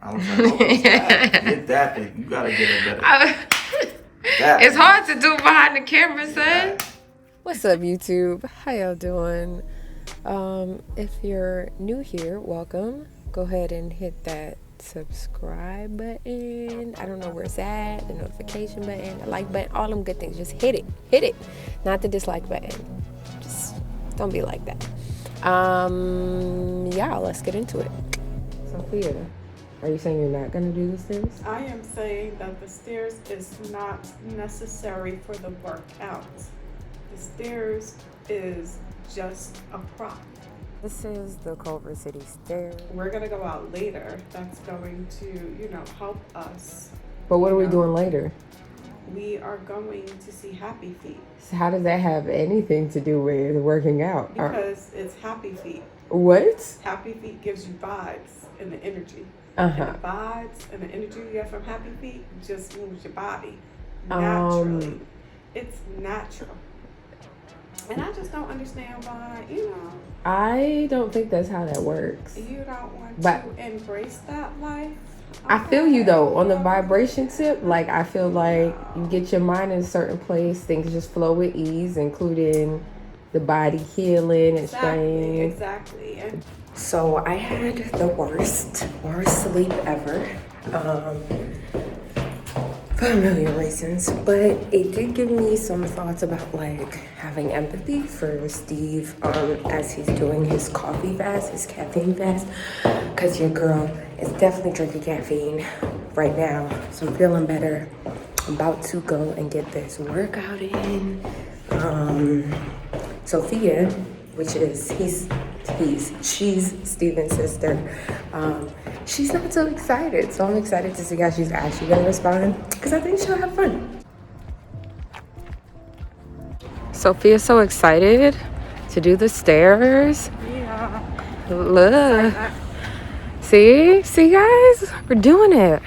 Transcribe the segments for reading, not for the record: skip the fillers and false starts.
I was like, oh, what's that? Get that thing. You gotta get a better. It's hard to do behind the camera, son. Yeah. What's up, YouTube? How y'all doing? If you're new here, welcome. Go ahead and hit that subscribe button. I don't know where it's at. The notification button, the like button, all them good things. Just hit it. Hit it. Not the dislike button. Just don't be like that. Yeah, let's get into it. Sophia, are you saying you're not gonna do the stairs? I am saying that the stairs is not necessary for the workout. The stairs is just a prop. This is the Culver City stairs. We're gonna go out later. That's going to, help us. But what are we doing later? We are going to see Happy Feet. So how does that have anything to do with working out? Because it's Happy Feet. What? Happy Feet gives you vibes and the energy. Uh-huh. And the vibes and the energy you get from Happy Feet just moves your body naturally. It's natural. And I just don't understand why, I don't think that's how that works. you don't want But to embrace that life. I feel you though, on the vibration tip, like I feel like you get your mind in a certain place, things just flow with ease, including the body healing and strength. Exactly. And So I had the worst sleep ever. For a million reasons, but it did give me some thoughts about like having empathy for Steve as he's doing his coffee fast, his caffeine fast, because your girl is definitely drinking caffeine right now. So I'm feeling better. I'm about to go and get this workout in. Sophia, which is she's Steven's sister. She's not so excited, so I'm excited to see how she's actually gonna respond because I think she'll have fun. Sophia's so excited to do the stairs. yeah. Look, see guys, we're doing it.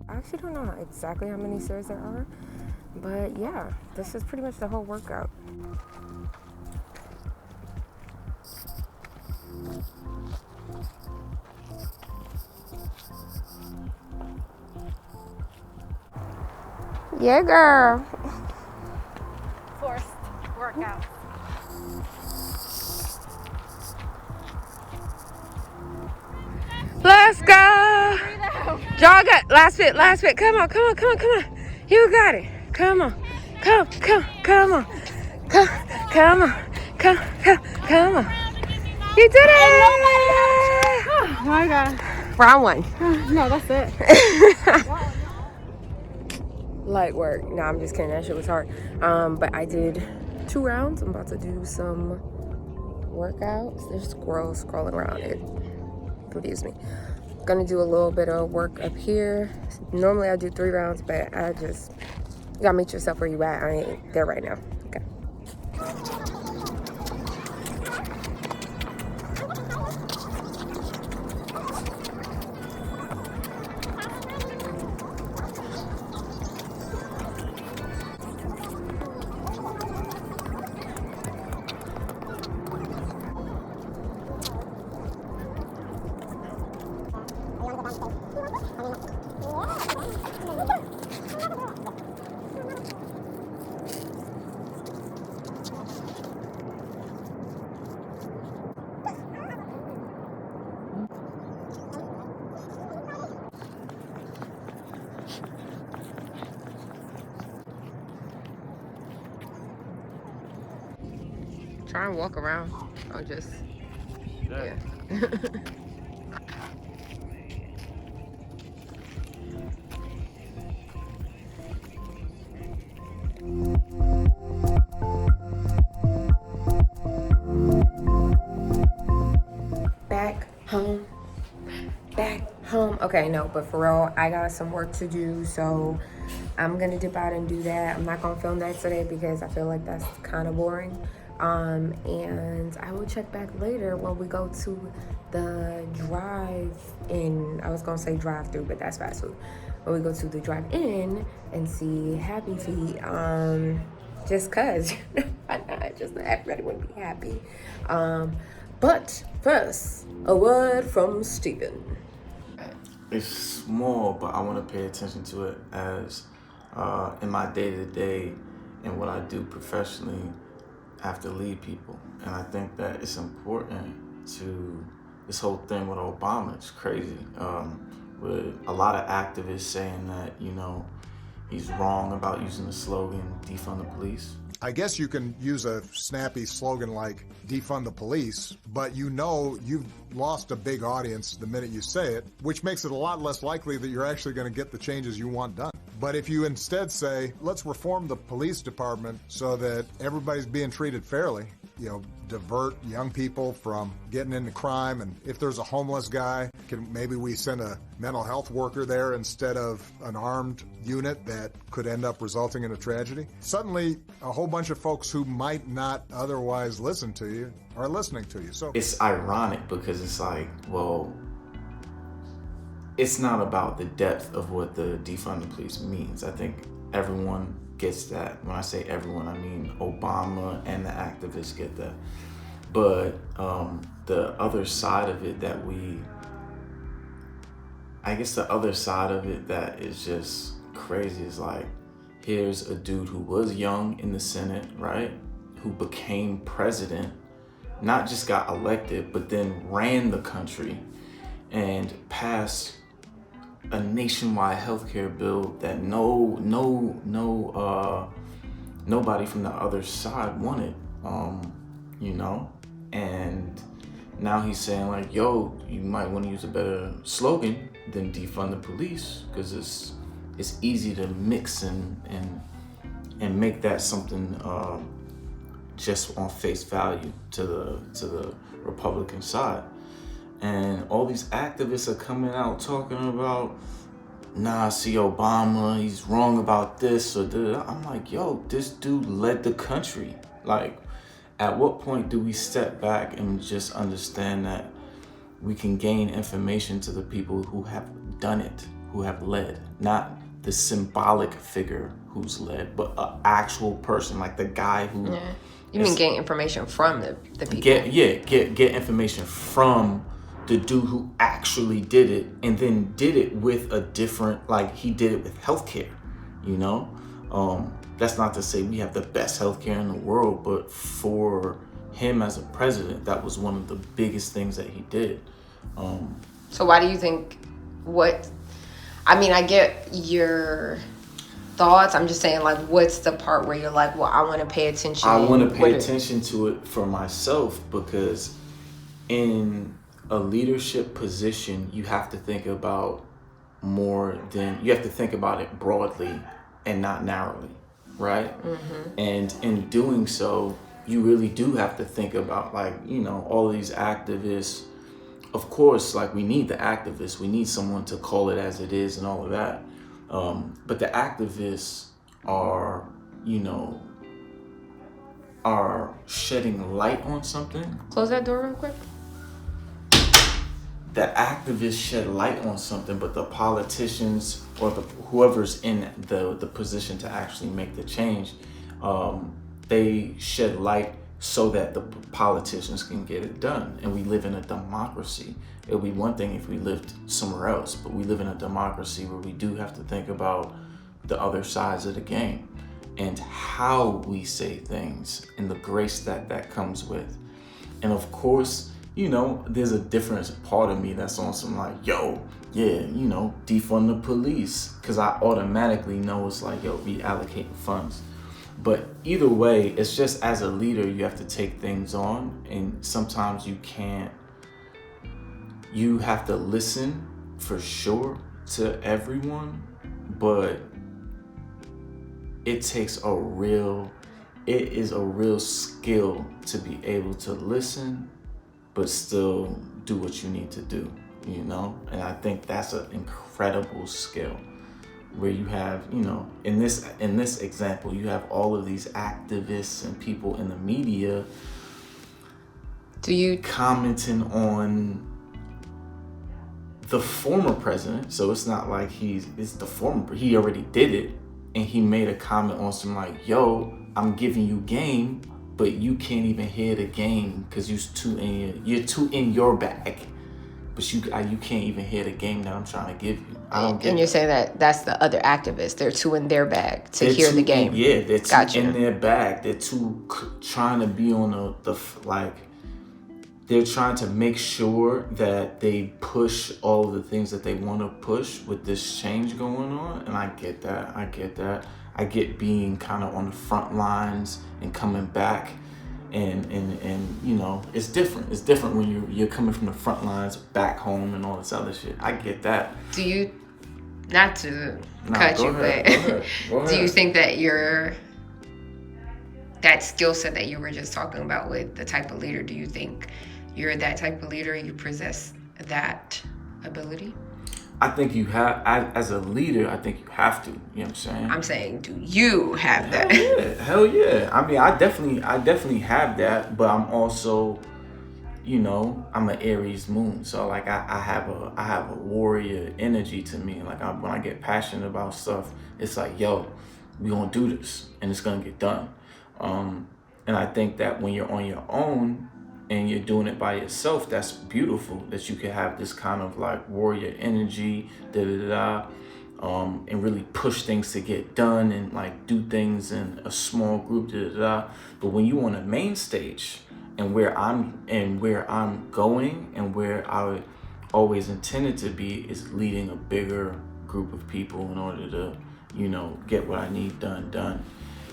I actually don't know exactly how many stairs there are, but yeah, this is pretty much the whole workout. Yeah, girl. Forced workout. Let's go. Jog up. Last fit. Come on. You got it. Come on. Come on. You did it. Oh my God. Round one. No, that's it. Light work. No, I'm just kidding. That shit was hard. But I did 2 rounds. I'm about to do some workouts. There's squirrels scrolling around. It confused me. Gonna do a little bit of work up here. Normally I do 3 rounds, but you gotta meet yourself where you at. I ain't there right now. Okay. Try and walk around. I'll just, yeah. Back home. Okay, no, but for real, I got some work to do, so I'm gonna dip out and do that. I'm not gonna film that today because I feel like that's kind of boring. And I will check back later when we go to the drive-in. I was gonna say drive-through, but that's fast food. When we go to the drive-in and see Happy Feet, just cause why not? Just everybody would be happy. But first, a word from Stephen. It's small, but I want to pay attention to it as in my day-to-day and what I do professionally. I have to lead people, and I think that it's important to this whole thing with Obama. It's crazy. With a lot of activists saying that he's wrong about using the slogan "defund the police." I guess you can use a snappy slogan like defund the police, but you've lost a big audience the minute you say it, which makes it a lot less likely that you're actually going to get the changes you want done. But if you instead say, let's reform the police department so that everybody's being treated fairly, divert young people from getting into crime, and if there's a homeless guy, maybe we send a mental health worker there instead of an armed unit that could end up resulting in a tragedy. Suddenly, a whole bunch of folks who might not otherwise listen to you are listening to you. So it's ironic because it's like, well, it's not about the depth of what the defund the police means. I think everyone gets that. When I say everyone, I mean Obama and the activists get that. But the other side of it that is just crazy is like, here's a dude who was young in the Senate, right? Who became president, not just got elected, but then ran the country and passed a nationwide healthcare bill that nobody from the other side wanted, and now he's saying like, yo, you might want to use a better slogan than defund the police, because it's easy to mix and make that something just on face value to the Republican side. And all these activists are coming out talking about, see Obama, he's wrong about this or that. I'm like, yo, this dude led the country. Like, at what point do we step back and just understand that we can gain information to the people who have done it, who have led, not the symbolic figure who's led, but an actual person, like the guy who... Yeah. You mean gain information from the people? Get information from the dude who actually did it, and then did it with a different, like he did it with healthcare, That's not to say we have the best healthcare in the world, but for him as a president, that was one of the biggest things that he did. So why do you think I get your thoughts. I'm just saying, like, what's the part where you're like, well, I want to pay attention? I want to pay attention to it for myself, because in a leadership position, you have to think about you have to think about it broadly and not narrowly, right? Mm-hmm. And in doing so, you really do have to think about, like, all these activists. Of course, like, we need the activists. We need someone to call it as it is and all of that. But the activists are shedding light on something. Close that door real quick. The activists shed light on something, but the politicians or whoever's in the position to actually make the change, they shed light so that the politicians can get it done. And we live in a democracy. It would be one thing if we lived somewhere else, but we live in a democracy where we do have to think about the other sides of the game and how we say things and the grace that comes with. And of course, there's a different part of me that's on some like, yo, yeah, defund the police. Because I automatically know it's like, yo, reallocating funds. But either way, it's just as a leader, you have to take things on. And sometimes you have to listen for sure to everyone. But it is a real skill to be able to listen but still do what you need to do, And I think that's an incredible skill, where you have, in this example, you have all of these activists and people in the media commenting on the former president. So it's not like it's the former, he already did it, and he made a comment on some like, yo, I'm giving you game but you can't even hear the game because you're too in your bag. But you can't even hear the game that I'm trying to give you. I don't get. And you're saying that that's the other activists. They're too in their bag to hear the game. They're too in their bag. They're too trying to be on the like. They're trying to make sure that they push all of the things that they want to push with this change going on. And I get that. I get being kind of on the front lines and coming back. And you know, it's different. It's different when you're coming from the front lines back home and all this other shit. I get that. Do you, not to cut you, but go ahead. Do you think that that skill set that you were just talking about with the type of leader, do you think you're that type of leader? You possess that ability? I think you have, as a leader, I think you have to. You know what I'm saying? I'm saying, do you have that? Hell yeah. I mean, I definitely have that, but I'm also, you know, I'm an Aries moon, so like I have a warrior energy to me. Like when I get passionate about stuff, it's like, yo, we gonna do this, and it's gonna get done. And I think that when you're on your own and you're doing it by yourself, that's beautiful, that you can have this kind of like warrior energy, and really push things to get done and like do things in a small group, But when you on a main stage, and where I'm going and where I always intended to be is leading a bigger group of people in order to, you know, get what I need done.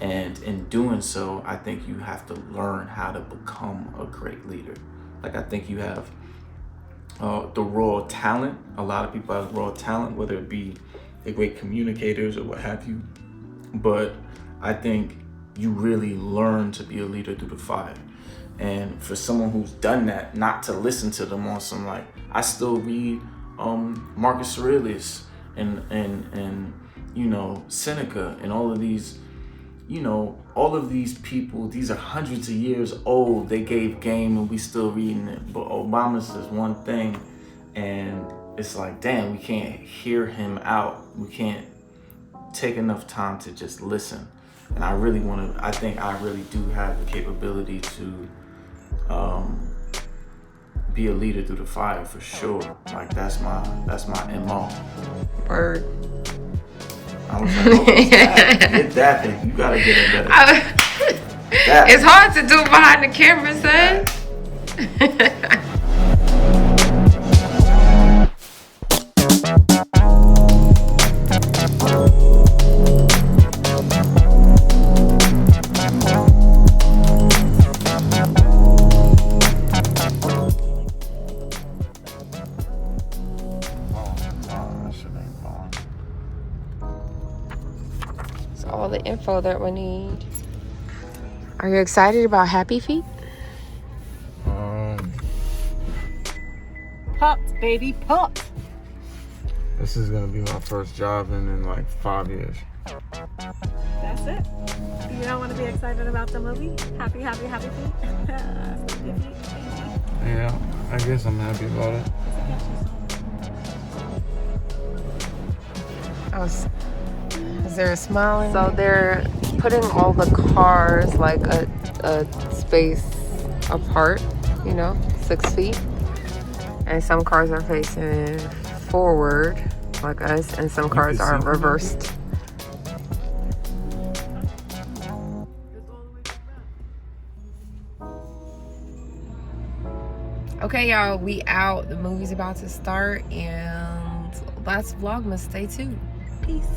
And in doing so, I think you have to learn how to become a great leader. Like, I think you have the raw talent. A lot of people have raw talent, whether it be they're great communicators or what have you. But I think you really learn to be a leader through the fire. And for someone who's done that, not to listen to them on some, like, I still read Marcus Aurelius and you know, Seneca and all of these, you know, all of these people. These are hundreds of years old. They gave game and we still reading it. But Obama says one thing and it's like, damn, we can't hear him out. We can't take enough time to just listen. And I think I really do have the capability to be a leader through the fire for sure. Like that's my MO. Word. I was like, get that thing. You gotta get it better. It's hard to do behind the camera, son. All the info that we need. Are you excited about Happy Feet? Pumped, baby, pumped. This is gonna be my first job in like 5 years. That's it. You don't want to be excited about the movie? Happy Feet? Yeah, I guess I'm happy about it. Is there a smiling? So they're putting all the cars like a space apart, you know, 6 feet. And some cars are facing forward, like us, and some cars are reversed. Okay, y'all, we out. The movie's about to start, and that's Vlogmas. Stay tuned. Peace.